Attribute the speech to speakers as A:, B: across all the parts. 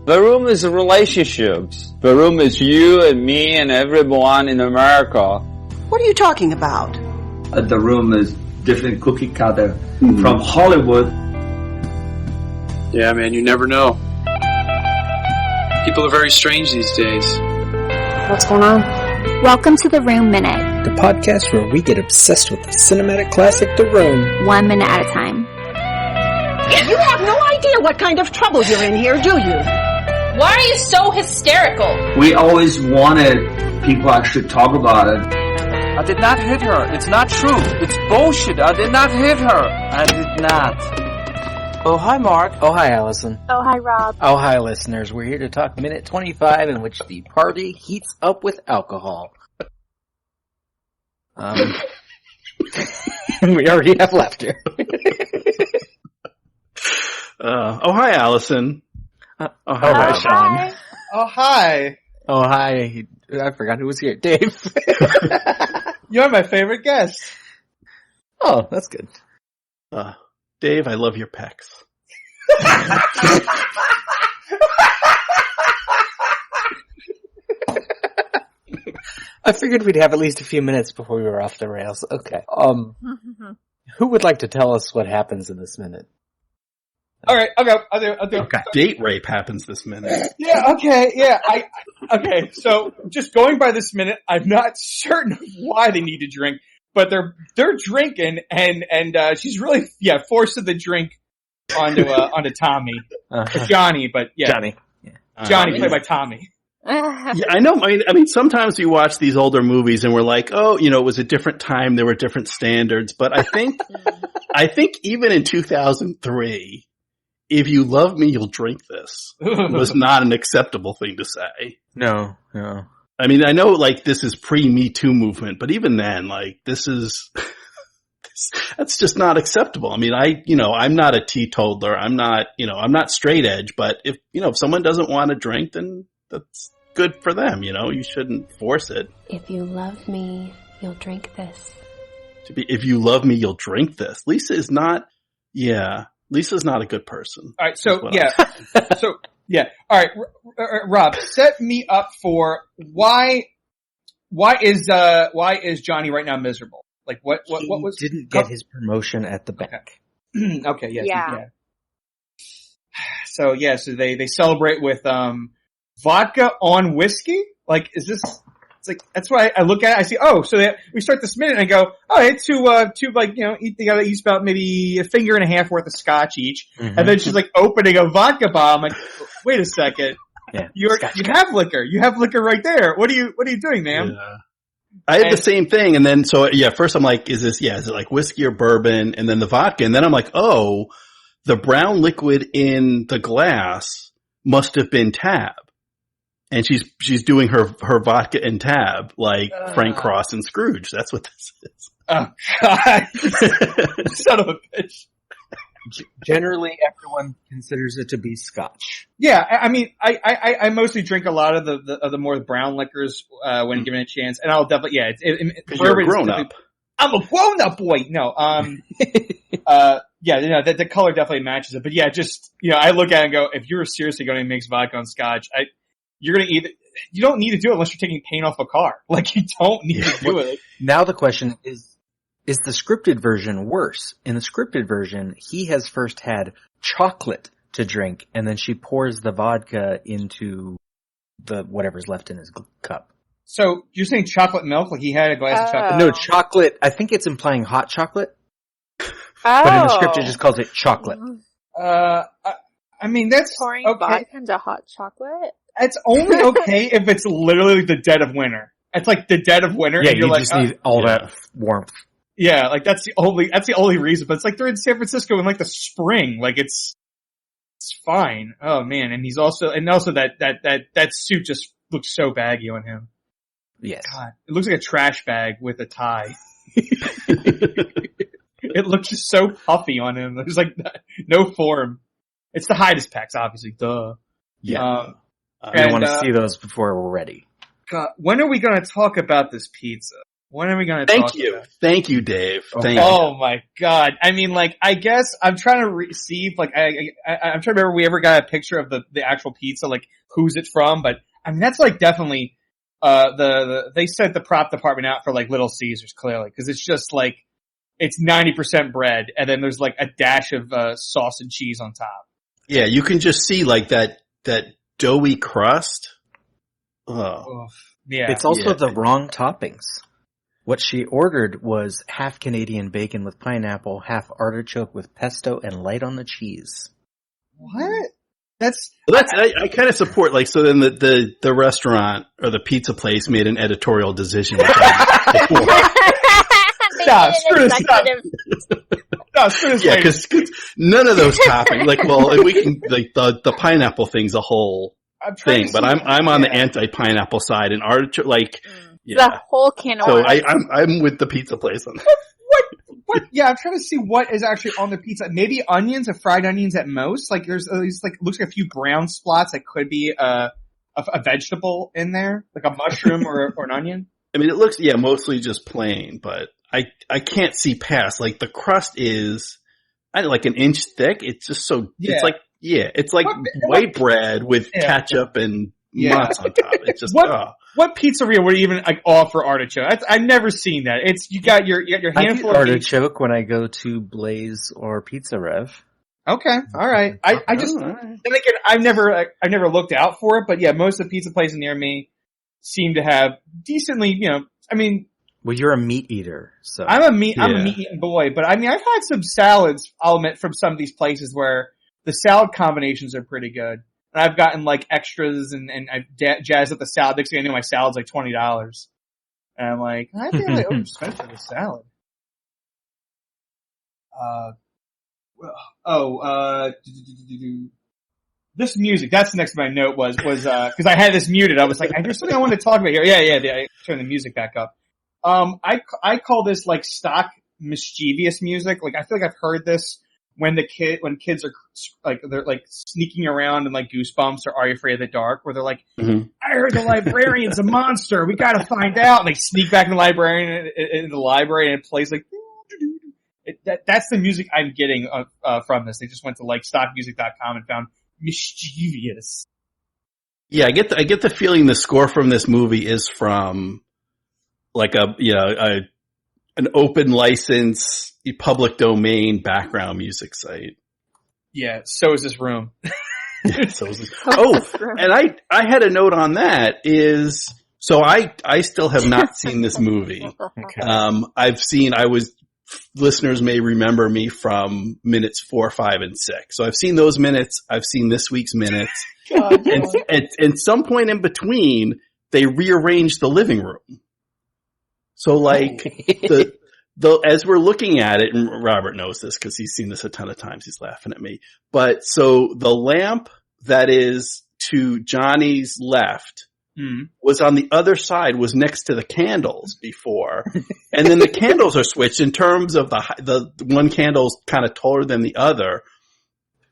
A: The room is relationships. The room is you and me and everyone in America.
B: What are you talking about?
C: The room is different cookie cutter from Hollywood.
D: Yeah, man, you never know. People are very strange these days.
E: What's going on?
F: Welcome to The Room Minute,
G: the podcast where we get obsessed with the cinematic classic The Room.
F: 1 minute at a time.
B: You have no idea what kind of trouble you're in here, do you?
H: Why are you so hysterical?
C: We always wanted people actually talk about it.
I: I did not hit her. It's not true. It's bullshit. I did not hit her. I did not. Oh, hi, Mark.
G: Oh, hi, Allison.
F: Oh, hi, Rob.
G: Oh, hi, listeners. We're here to talk minute 25 in which the party heats up with alcohol. We already have laughter.
J: Hi, Allison.
G: Hi, Sean.
E: Hi.
K: Oh, hi.
G: Oh, hi. I forgot who was here. Dave.
K: You're my favorite guest.
G: Oh, that's good.
J: Dave, I love your pecs.
G: I figured we'd have at least a few minutes before we were off the rails. Okay. Who would like to tell us what happens in this minute?
K: All right, I'll do.
J: Okay. Date rape happens this minute.
K: Yeah, okay, yeah. Okay, so just going by this minute, I'm not certain of why they need to drink, but they're drinking and she's really, forced the drink onto Tommy. Or Johnny, but yeah.
G: Johnny.
K: Yeah. Johnny played by Tommy.
J: Yeah, I know. I mean, sometimes we watch these older movies and we're like, oh, it was a different time. There were different standards. But I think even in 2003, if you love me, you'll drink this was not an acceptable thing to say.
G: No.
J: I mean, I know this is pre-Me Too movement, but even then, this is, that's just not acceptable. I mean, I'm not a teetotaler. I'm not straight edge, but if someone doesn't want to drink, then that's good for them. You shouldn't force it.
E: If you love me, you'll drink this.
J: If you love me, you'll drink this. Lisa's not a good person.
K: All right, so all right, Rob, set me up for why is Johnny right now miserable? What was
G: didn't get his promotion at the bank?
K: Okay, yes, yeah. So they celebrate with vodka on whiskey. Is this? It's that's why I look at it. I see. Oh, so we start this minute and I go, oh, it's two they gotta use about maybe a finger and a half worth of scotch each, and then she's opening a vodka bottle. I'm like, wait a second, you have liquor. You have liquor right there. What are you doing, ma'am?
J: Yeah. I had the same thing, and then first I'm like, is it whiskey or bourbon? And then the vodka, and then I'm like, oh, the brown liquid in the glass must have been Tab. And she's doing her vodka and Tab Frank Cross and Scrooge. That's what this is.
K: Oh God, son of a bitch!
G: Generally, everyone considers it to be Scotch.
K: Yeah, I mean, I mostly drink a lot of the more brown liquors when given a chance, and I'll definitely
J: because you're a grown up.
K: I'm a grown up boy. No, the color definitely matches it. But I look at it and go, if you're seriously going to mix vodka and Scotch, you don't need to do it unless you're taking paint off a car. You don't need to do it.
G: Now the question is the scripted version worse? In the scripted version, he has first had chocolate to drink, and then she pours the vodka into the whatever's left in his cup.
K: So you're saying chocolate milk? He had a glass of chocolate?
G: No, chocolate. I think it's implying hot chocolate. But in the script, it just calls it chocolate.
K: I mean, that's
E: pouring
K: okay.
E: vodka into hot chocolate.
K: It's only okay if it's literally the dead of winter. It's the dead of winter.
G: Yeah,
K: and you're
G: you just need all that warmth.
K: Yeah, that's the only reason. But it's they're in San Francisco in the spring. It's fine. Oh man, and that suit just looks so baggy on him.
G: Yes.
K: God, it looks like a trash bag with a tie. It looks just so puffy on him. There's no form. It's to hide his pecs, obviously. Duh.
G: Yeah. I want to see those before we're ready.
K: God, when are we going to talk about this pizza? When are we going to talk about?
J: Thank you, Dave. Thank you.
K: Oh my God. I mean, like, I guess I'm trying to receive, like, I'm trying to remember if we ever got a picture of the actual pizza, like, who's it from, but, I mean, that's like definitely, they sent the prop department out for like Little Caesars, clearly, cause it's just like, it's 90% bread, and then there's like a dash of, sauce and cheese on top.
J: Yeah, you can just see like that doughy crust. Oh.
K: Yeah.
G: It's also the wrong toppings. What she ordered was half Canadian bacon with pineapple, half artichoke with pesto, and light on the cheese.
K: What?
J: I kind of support, like, so then the restaurant or the pizza place made an editorial decision.
K: Screw this up. No, screw this.
J: Yeah, because none of those toppings, like, well, we can, like, the pineapple thing's a whole thing, but I'm on the anti-pineapple side, and artichoke, like, yeah.
F: The whole can of
J: worms. So I'm with the pizza place on that.
K: What? Yeah, I'm trying to see what is actually on the pizza. Maybe onions or fried onions at most. Like there's at least like looks like a few brown spots that could be a vegetable in there, like a mushroom or an onion.
J: I mean, it looks mostly just plain, but I can't see past, like, the crust is like an inch thick. It's just so it's like white bread with ketchup and mozz on top. It's just
K: What pizzeria would even like offer artichoke? I've never seen that. It's you got your handful of
G: artichoke when I go to Blaze or Pizza Rev.
K: Okay, all right. I just then again I've never looked out for it, but yeah, most of the pizza places near me seem to have decently, I mean.
G: Well, you're a meat eater, so
K: I'm a meat eating boy, but I mean I've had some salads, I'll admit, from some of these places where the salad combinations are pretty good. And I've gotten like extras and I've jazzed up the salad. Next thing I know, my salad's like $20. And I'm like, I feel like overspent for this salad. This music, that's the next my note was, cause I had this muted. I was like, there's something I wanted to talk about here. Yeah, I turned the music back up. I call this like stock mischievous music. Like, I feel like I've heard this when kids are like, they're like sneaking around in like Goosebumps or Are You Afraid of the Dark, where they're like, I heard the librarian's a monster. We gotta find out. And they sneak back in the library and it plays like, that's the music I'm getting, from this. They just went to like stockmusic.com and found mischievous.
J: Yeah, I get the feeling the score from this movie is from like an open license, public domain background music site.
K: Yeah, so is this room.
J: So is this. And I had a note on that is, so I still have not seen this movie. Okay. Listeners may remember me from minutes 4, 5, and 6. So I've seen those minutes. I've seen this week's minutes. And at some point in between, they rearranged the living room. So like as we're looking at it, and Robert knows this because he's seen this a ton of times, he's laughing at me. But so the lamp that is to Johnny's left was on the other side, was next to the candles before. And then the candles are switched in terms of the one candle's kind of taller than the other.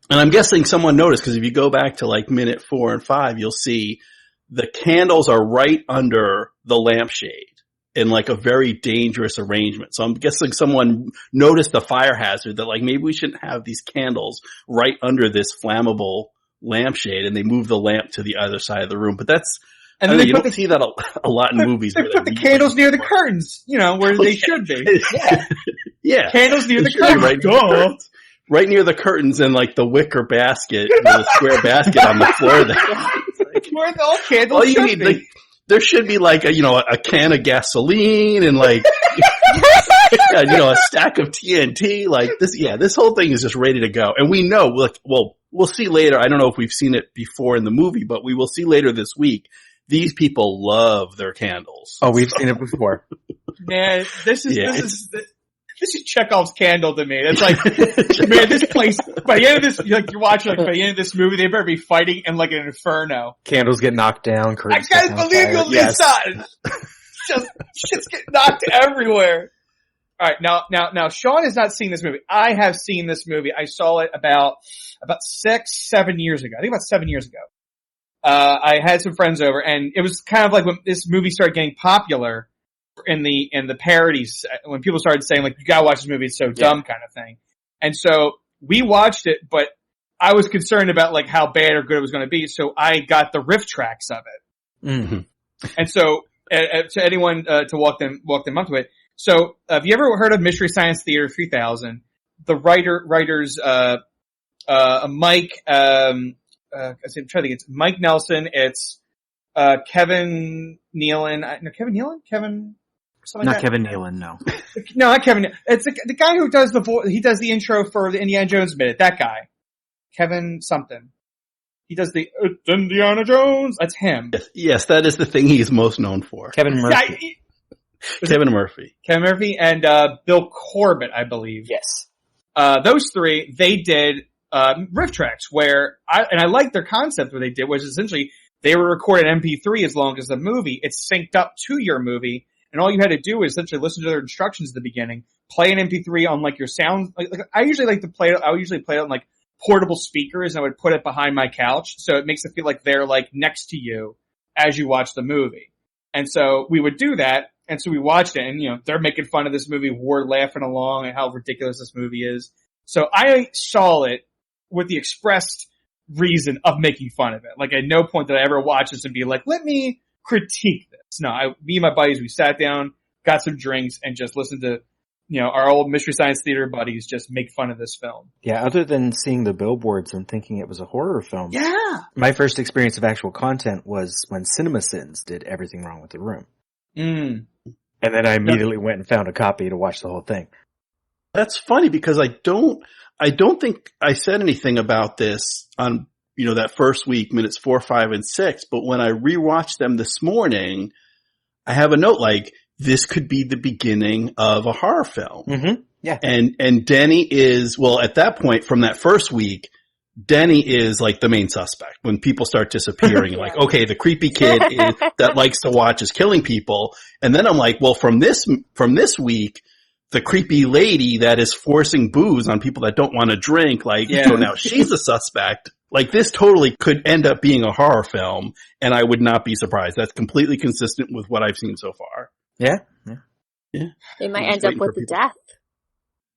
J: And I'm guessing someone noticed, because if you go back to like minute 4 and 5, you'll see the candles are right under the lampshade in like a very dangerous arrangement. So I'm guessing someone noticed the fire hazard that like maybe we shouldn't have these candles right under this flammable lampshade, and they move the lamp to the other side of the room. But that's, and then you don't see that a lot in movies.
K: They put the candles near the curtains, where they should be.
J: Yeah.
K: Candles near the curtains.
J: Right near the curtains, and like the wicker basket, the square basket on the floor there.
K: Where all candles should be.
J: Like, there should be like a can of gasoline and like, a stack of TNT. Like this whole thing is just ready to go. And we know, we'll see later. I don't know if we've seen it before in the movie, but we will see later this week. These people love their candles.
G: Oh, we've seen it before.
K: Man, this is Chekhov's candle to me. It's like, man, this place, by the end of this, like you're watching, like by the end of this movie, they better be fighting in like an inferno.
G: Candles get knocked down.
K: I can't believe you'll miss that. Just shit's getting knocked everywhere. All right, now, Sean has not seen this movie. I have seen this movie. I saw it about 6-7 years ago. I think about 7 years ago. I had some friends over, and it was kind of like when this movie started getting popular. in the parodies when people started saying like, you gotta watch this movie, it's so dumb kind of thing. And so we watched it, but I was concerned about like how bad or good it was going to be. So I got the Riff Trax of it.
G: Mm-hmm.
K: And so to anyone, to walk them up to it. So have you ever heard of Mystery Science Theater 3000? The writers, Mike, I'm trying to think, it's Mike Nelson, it's, Kevin Nealon, no, Kevin Nealon? Kevin, something
G: Not
K: like that?
G: Kevin Nealon, no.
K: No, not Kevin. It's the guy who does he does the intro for the Indiana Jones Minute. That guy. Kevin something. He does the It's Indiana Jones. That's him.
J: Yes, that is the thing he's most known for.
G: Kevin Murphy.
J: Kevin Murphy.
K: Kevin Murphy and Bill Corbett, I believe.
G: Yes.
K: Those three, they did Riff Trax, where I liked their concept. What they did was essentially they were recorded MP3 as long as the movie. It's synced up to your movie, and all you had to do is essentially listen to their instructions at the beginning, play an MP3 on like your sound. Like I usually like to play it. I would usually play it on like portable speakers, and I would put it behind my couch, so it makes it feel like they're like next to you as you watch the movie. And so we would do that, and so we watched it, and you know they're making fun of this movie, we're laughing along at how ridiculous this movie is. So I saw it with the expressed reason of making fun of it. Like at no point did I ever watch this and be like, let me critique this. No, me and my buddies, we sat down, got some drinks, and just listened to, you know, our old Mystery Science Theater buddies just make fun of this film.
G: Yeah, other than seeing the billboards and thinking it was a horror film.
K: Yeah.
G: My first experience of actual content was when CinemaSins did Everything Wrong with the Room.
K: Mm.
G: And then I immediately went and found a copy to watch the whole thing.
J: That's funny because I don't think I said anything about this on, you know, that first week, minutes 4, 5, and 6. But when I rewatched them this morning, I have a note like, this could be the beginning of a horror film.
G: Mm-hmm. Yeah.
J: And Denny is, well, at that point from that first week, Denny is like the main suspect when people start disappearing. Like, okay, the creepy kid that likes to watch is killing people. And then I'm like, well, from this week, the creepy lady that is forcing booze on people that don't want to drink, like, so now she's a suspect. Like, this totally could end up being a horror film, and I would not be surprised. That's completely consistent with what I've seen so far.
G: Yeah.
F: They might end up with a death.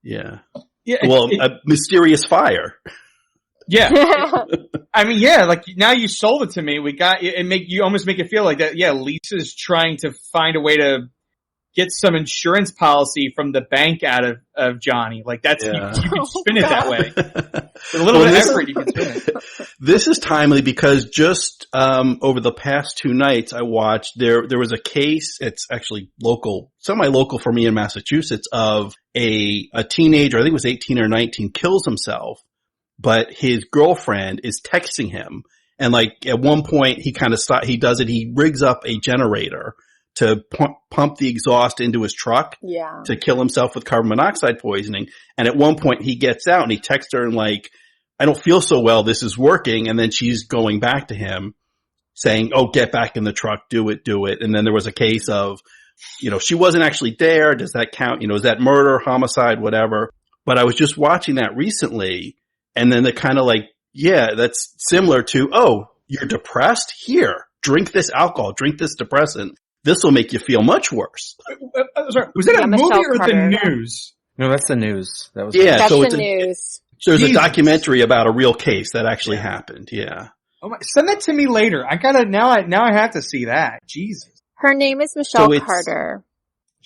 J: Yeah.
K: Yeah.
J: Well, a mysterious fire.
K: Yeah. I mean, yeah, like now you sold it to me. We got it. You almost make it feel like that. Yeah, Lisa's trying to find a way to get some insurance policy from the bank out of Johnny. Like that's, you can spin it that way. With a little bit of effort, you can spin it.
J: This is timely because just, over the past 2 nights I watched, there was a case, it's actually local, semi-local for me in Massachusetts, of a teenager, I think it was 18 or 19, kills himself, but his girlfriend is texting him. And like at one point he he rigs up a generator to pump the exhaust into his truck to kill himself with carbon monoxide poisoning. And at one point he gets out and he texts her and like, I don't feel so well. This is working. And then she's going back to him saying, oh, get back in the truck. Do it. And then there was a case of, you know, she wasn't actually there. Does that count? You know, is that murder, homicide, whatever? But I was just watching that recently. And then it kind of like, yeah, that's similar to, oh, you're depressed? Here, drink this alcohol, drink this depressant. This will make you feel much worse.
K: Sorry, was it a movie or the news?
G: No, that's the news. That was
F: That's
J: so
F: the news.
J: There's a documentary about a real case that actually happened. Yeah.
K: Oh my, send that to me later. I gotta now I have to see that. Jesus.
F: Her name is Michelle Carter.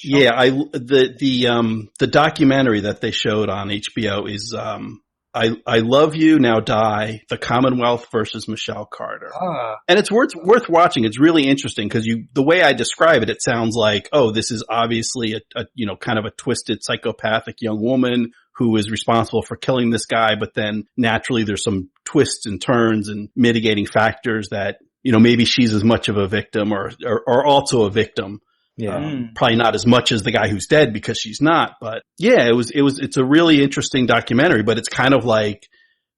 J: Yeah, the documentary that they showed on HBO is I Love You, Now Die, The Commonwealth versus Michelle Carter. And it's worth watching. It's really interesting because the way I describe it, it sounds like, oh, this is obviously a kind of a twisted psychopathic young woman who is responsible for killing this guy. But then naturally there's some twists and turns and mitigating factors that, you know, maybe she's as much of a victim or also a victim.
G: Yeah.
J: Probably not as much as the guy who's dead because she's not, but yeah, it's a really interesting documentary, but it's kind of like,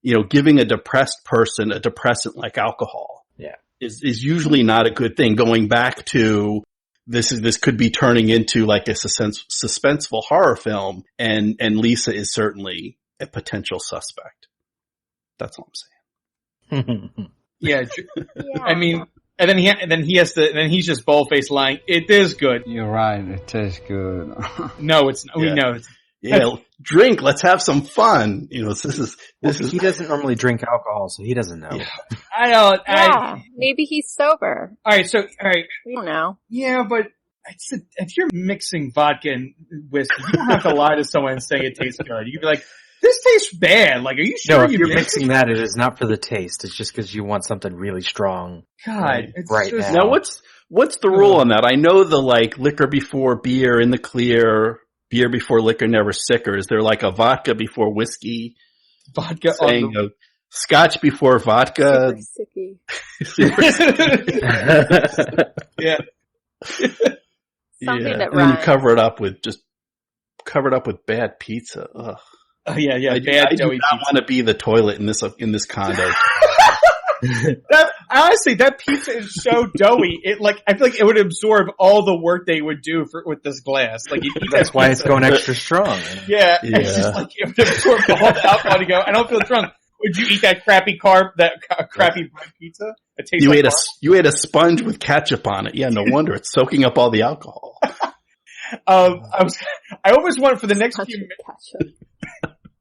J: you know, giving a depressed person a depressant like alcohol.
G: Yeah.
J: Is usually not a good thing. Going back to this could be turning into like a suspenseful horror film, and Lisa is certainly a potential suspect. That's all I'm saying.
K: Yeah. I mean, And then he's just bold-faced lying. It is good.
A: You're right. It tastes good.
K: No, it's not. We know it's.
J: Drink. Let's have some fun. This is.
G: He doesn't normally drink alcohol, so he doesn't know.
K: Yeah. I know.
F: Yeah, maybe he's sober.
K: All right.
F: We don't know.
K: Yeah, but if you're mixing vodka and whiskey, you don't have to lie to someone and say it tastes good. You can be like, "This tastes bad." Like, are you sure?
G: No, if you're mixing that, it is not for the taste. It's just because you want something really strong.
K: God,
G: right
K: just,
G: now.
J: Now, what's the rule on that? I know the liquor before beer in the clear, beer before liquor never sicker. Is there like a vodka before whiskey?
K: Vodka
J: saying a scotch before vodka.
F: Super sicky.
K: Yeah.
F: Something that
J: and then you
F: rhymes.
J: cover it up with bad pizza. Ugh.
K: Oh, yeah.
J: I
K: Bad
J: do
K: doughy
J: not
K: pizza.
J: want to be the toilet in this condo.
K: Honestly, that pizza is so doughy. I feel like it would absorb all the work they would do with this glass. Like, you eat
G: That's why it's going extra strong.
K: Yeah. It's just like it would absorb all the alcohol to go. I don't feel drunk. Would you eat that crappy crappy bread pizza? It tastes
J: You
K: like
J: you ate a sponge with ketchup on it. Yeah, no wonder it's soaking up all the alcohol.
K: I always want for the next few minutes.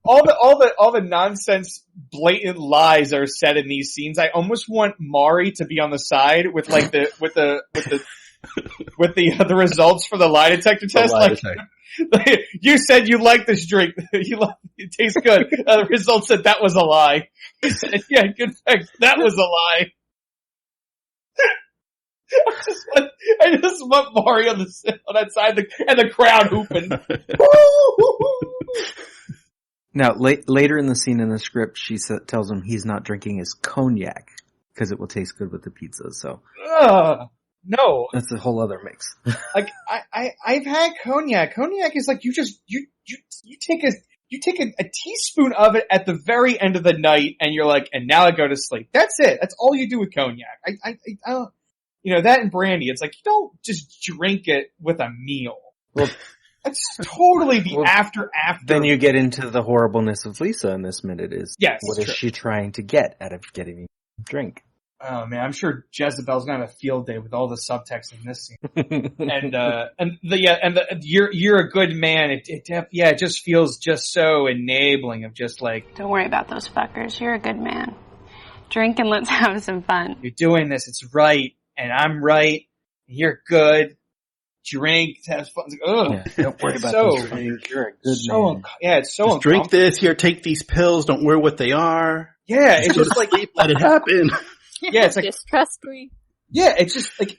K: All the nonsense, blatant lies that are said in these scenes. I almost want Mari to be on the side with the results for the lie detector test. You said you like this drink. It tastes good. The results said that was a lie. He said, yeah, good fact. That was a lie. I just want Mari on that side and the crowd hooping.
G: Now, later in the scene in the script, she tells him he's not drinking his cognac because it will taste good with the pizza. So,
K: no,
G: that's a whole other mix.
K: Like I've had cognac. Cognac is like you take a teaspoon of it at the very end of the night, and you're like, and now I go to sleep. That's it. That's all you do with cognac. I don't, that and brandy. It's like you don't just drink it with a meal.
G: Well,
K: that's totally the after.
G: Then you get into the horribleness of Lisa in this minute. What is she trying to get out of getting a drink?
K: Oh man, I'm sure Jezebel's gonna have a field day with all the subtext in this scene. You're a good man. It just feels just so enabling of just like,
E: Don't worry about those fuckers. You're a good man. Drink and let's have some fun.
K: You're doing this. It's right, and I'm right. You're good. Drink, have fun. Ugh.
G: Yeah, don't worry about those drinks. You're a good man.
K: It's so
J: just drink this. Here, take these pills. Don't worry what they are.
K: Yeah, it's just like
J: let it happen.
K: Yeah, it's like
F: just trust me.
K: Yeah, it's just like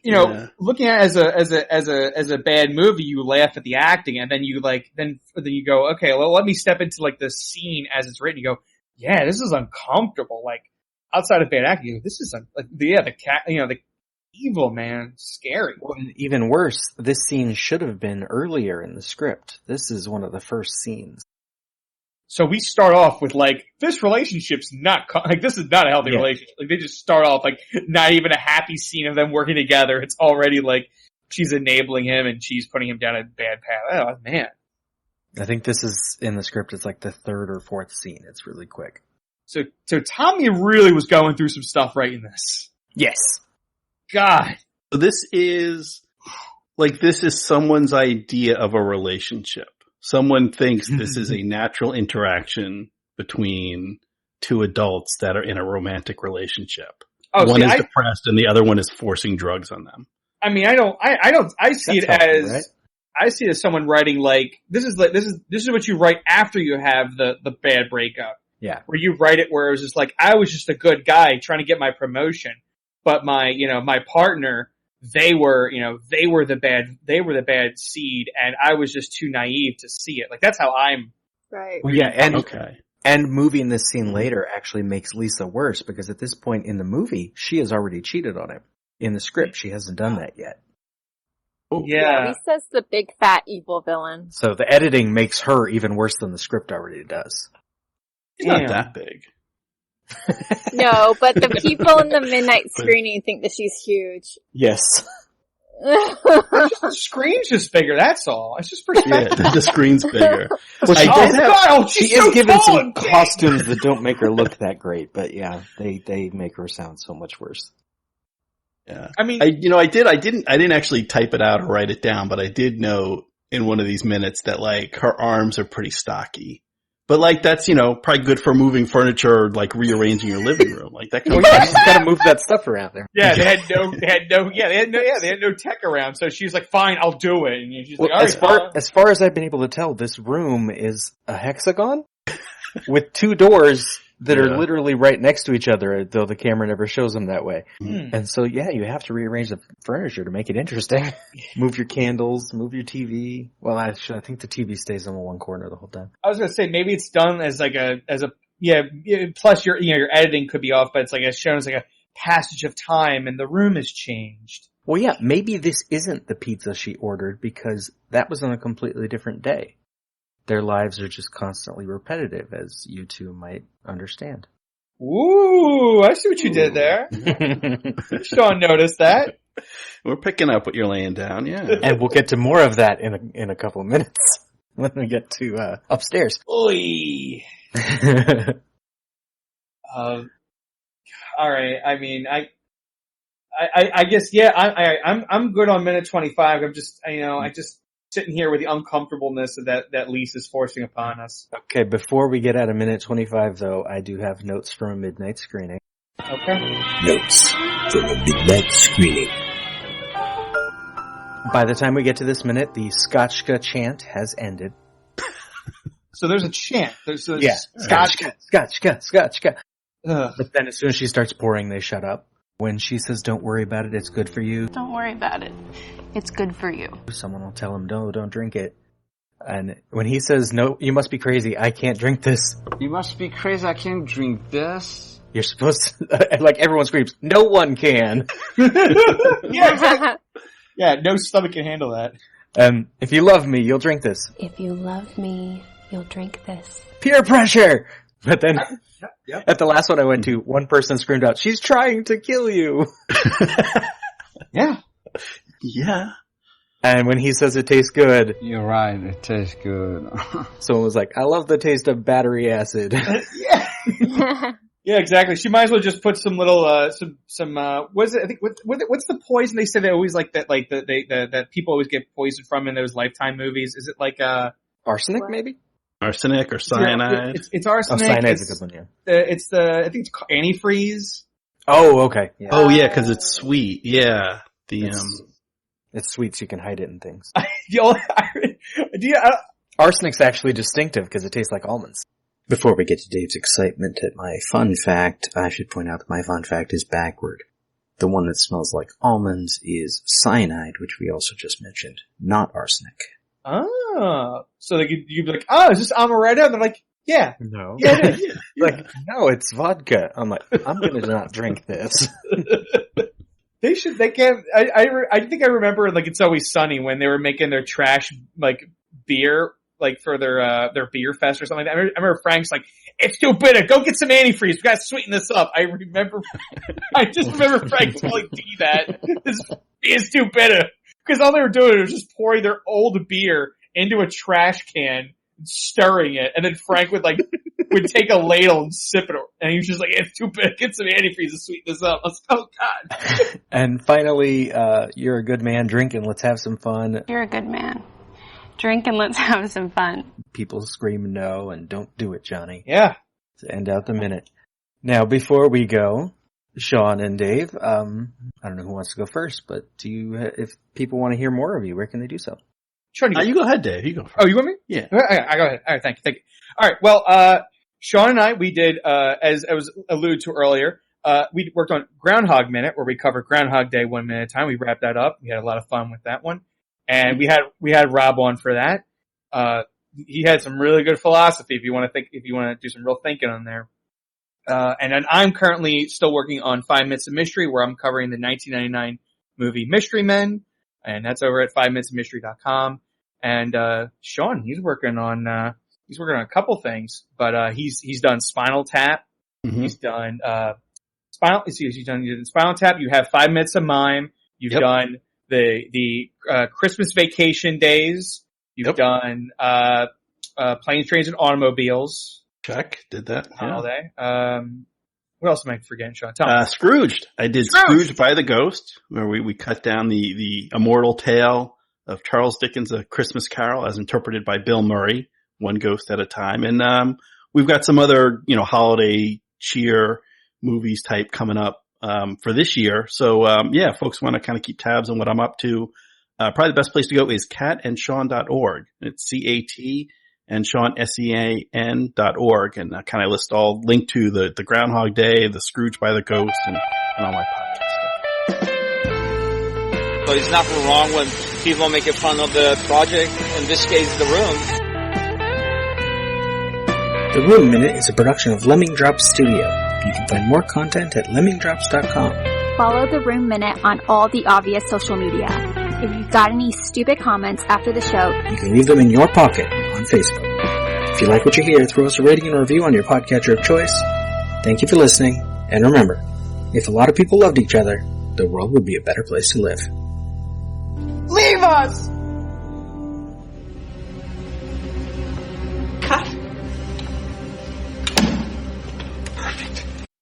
K: looking at it as a bad movie, you laugh at the acting, and then you then you go, okay, well, let me step into like the scene as it's written. You go, yeah, this is uncomfortable. Like outside of bad acting, you go, this is the cat, the evil man, scary.
G: Well, even worse, this scene should have been earlier in the script. This is one of the first scenes.
K: So we start off with this relationship's not this is not a healthy relationship. Like they just start off not even a happy scene of them working together. It's already she's enabling him and she's putting him down a bad path. Oh man.
G: I think this is in the script. It's like the third or fourth scene. It's really quick.
K: So Tommy really was going through some stuff writing this.
G: Yes.
K: God.
J: So this is someone's idea of a relationship. Someone thinks this is a natural interaction between two adults that are in a romantic relationship.
K: Oh,
J: one is depressed and the other one is forcing drugs on them.
K: I mean, I see it as, right? I see it as someone writing this is what you write after you have the bad breakup.
G: Yeah.
K: Where you write it where it was just I was just a good guy trying to get my promotion, but my partner, they were the bad seed, and I was just too naive to see it. That's how I'm.
F: Right.
G: Well, yeah, and moving this scene later actually makes Lisa worse because at this point in the movie, she has already cheated on him. In the script, she hasn't done that yet.
K: Oh, yeah.
F: Lisa's the big fat evil villain.
G: So the editing makes her even worse than the script already does.
J: She's not that big.
F: No, but the people in the midnight screening think that she's huge.
G: Yes.
K: The screen's just bigger, that's all. It's just perspective.
J: Yeah, the screen's bigger.
G: Well, she is given some costumes that don't make her look that great, but yeah, they make her sound so much worse.
J: Yeah.
K: I mean,
J: I didn't actually type it out or write it down, but I did know in one of these minutes that like her arms are pretty stocky. But like that's, probably good for moving furniture or like rearranging your living room. Like that kind of
G: you gotta move that stuff around there.
K: yeah, they had no tech around. So she's like, fine, I'll do it. And she's like, all right.
G: As far as I've been able to tell, this room is a hexagon with 2 doors that are literally right next to each other, though the camera never shows them that way. And so, you have to rearrange the furniture to make it interesting. Move your candles, move your TV. Well, I think the TV stays in the one corner the whole time.
K: I was gonna say maybe it's done as like plus your editing could be off, but it's like it's shown as like a passage of time and the room has changed.
G: Well, yeah, maybe this isn't the pizza she ordered because that was on a completely different day. Their lives are just constantly repetitive, as you two might understand.
K: Ooh, I see what you did there. Sean noticed that.
J: We're picking up what you're laying down, yeah.
G: And we'll get to more of that in a couple of minutes when we get to upstairs.
K: Oy. All right. I mean, I guess I'm good on minute 25. I'm just sitting here with the uncomfortableness that Lise is forcing upon us.
G: Okay, before we get out of minute 25, though, I do have notes from a midnight screening.
K: Okay.
L: Notes from a midnight screening.
G: By the time we get to this minute, the Scotchka chant has ended.
K: So there's a chant.
G: Scotchka. But then as soon as she starts pouring, they shut up. When she says, don't worry about it, it's good for you.
E: Don't worry about it. It's good for you.
G: Someone will tell him, no, don't drink it. And when he says, no, you must be crazy, I can't drink this.
A: You must be crazy, I can't drink this.
G: You're supposed to, like everyone screams, no one can.
K: Yeah, exactly. Yeah, no stomach can handle that.
G: If you love me, you'll drink this.
E: If you love me, you'll drink this.
G: Peer pressure! But then, at the last one I went to, one person screamed out, she's trying to kill you!
K: Yeah.
J: Yeah.
G: And when he says it tastes good...
A: You're right, it tastes good.
G: Someone was like, I love the taste of battery acid.
K: Yeah. Yeah, exactly. She might as well just put some little, what is it? I think, what's the poison they say they always like that people always get poisoned from in those Lifetime movies? Is it like,
G: arsenic, maybe?
J: Arsenic or cyanide?
K: It's arsenic.
G: Oh, cyanide's a good one, yeah.
K: I think it's antifreeze.
G: Oh, okay. Yeah.
J: Oh, yeah, cause it's sweet. Yeah.
G: It's sweet so you can hide it in things. Arsenic's actually distinctive because it tastes like almonds.
L: Before we get to Dave's excitement at my fun fact, I should point out that my fun fact is backward. The one that smells like almonds is cyanide, which we also just mentioned, not arsenic.
K: Oh, so you'd be like, oh, is this amaretto? And they're like, yeah.
G: No.
K: Yeah.
G: Like, no, it's vodka. I'm like, I'm gonna not drink this.
K: They can't, I think I remember, like, It's Always Sunny when they were making their trash, like, beer, like, for their beer fest or something like that. I remember Frank's like, it's too bitter. Go get some antifreeze. We gotta sweeten this up. I just remember Frank telling D that. This is too bitter. Because all they were doing was just pouring their old beer into a trash can, and stirring it, and then Frank would take a ladle and sip it, and he was just like, it's too bitter. Get some antifreeze to sweeten this up. I was like, oh God.
G: And finally, you're a good man. Drink and let's have some fun.
E: You're a good man. Drink and let's have some fun.
G: People scream no and don't do it, Johnny.
K: Yeah.
G: To end out the minute. Now, before we go, Sean and Dave, I don't know who wants to go first, but if people want to hear more of you, where can they do so?
K: Sean,
J: you go ahead, Dave. You go first.
K: Oh, you want me?
J: Yeah.
K: I go ahead. All right, thank you. All right, well, Sean and I, we did, as I was alluded to earlier, we worked on Groundhog Minute, where we covered Groundhog Day 1 minute at a time. We wrapped that up. We had a lot of fun with that one. And we had Rob on for that. He had some really good philosophy if you want to do some real thinking on there. And then I'm currently still working on 5 Minutes of Mystery, where I'm covering the 1999 movie Mystery Men, and that's over at 5minutesofmystery.com. And Sean, he's working on a couple things, but he's done Spinal Tap.
J: Mm-hmm.
K: He's done Spinal Tap. You have 5 Minutes of Mime. You've done the Christmas Vacation Days. You've done Planes, Trains, and Automobiles.
J: Check. Did that.
K: Holiday. What else am I forgetting, Sean? Tell me.
J: Scrooged. I did Scrooged by the Ghost, where we cut down the immortal tale of Charles Dickens' A Christmas Carol as interpreted by Bill Murray, one ghost at a time. And we've got some other, holiday cheer movies type coming up for this year. So folks want to kind of keep tabs on what I'm up to. Probably the best place to go is catandshawn.org. It's CAT and Sean, SEAN.org, and I kind of list all link to the Groundhog Day, the Scrooge by the Ghost, and all my podcast stuff.
A: So there's nothing wrong when people make fun of the project, in this case, The Room.
L: The Room Minute is a production of Lemming Drops Studio. You can find more content at lemmingdrops.com.
F: Follow The Room Minute on all the obvious social media. If you've got any stupid comments after the show,
L: you can leave them in your pocket on Facebook. If you like what you hear, throw us a rating and a review on your podcatcher of choice. Thank you for listening, and remember, if a lot of people loved each other, the world would be a better place to live.
I: Leave us!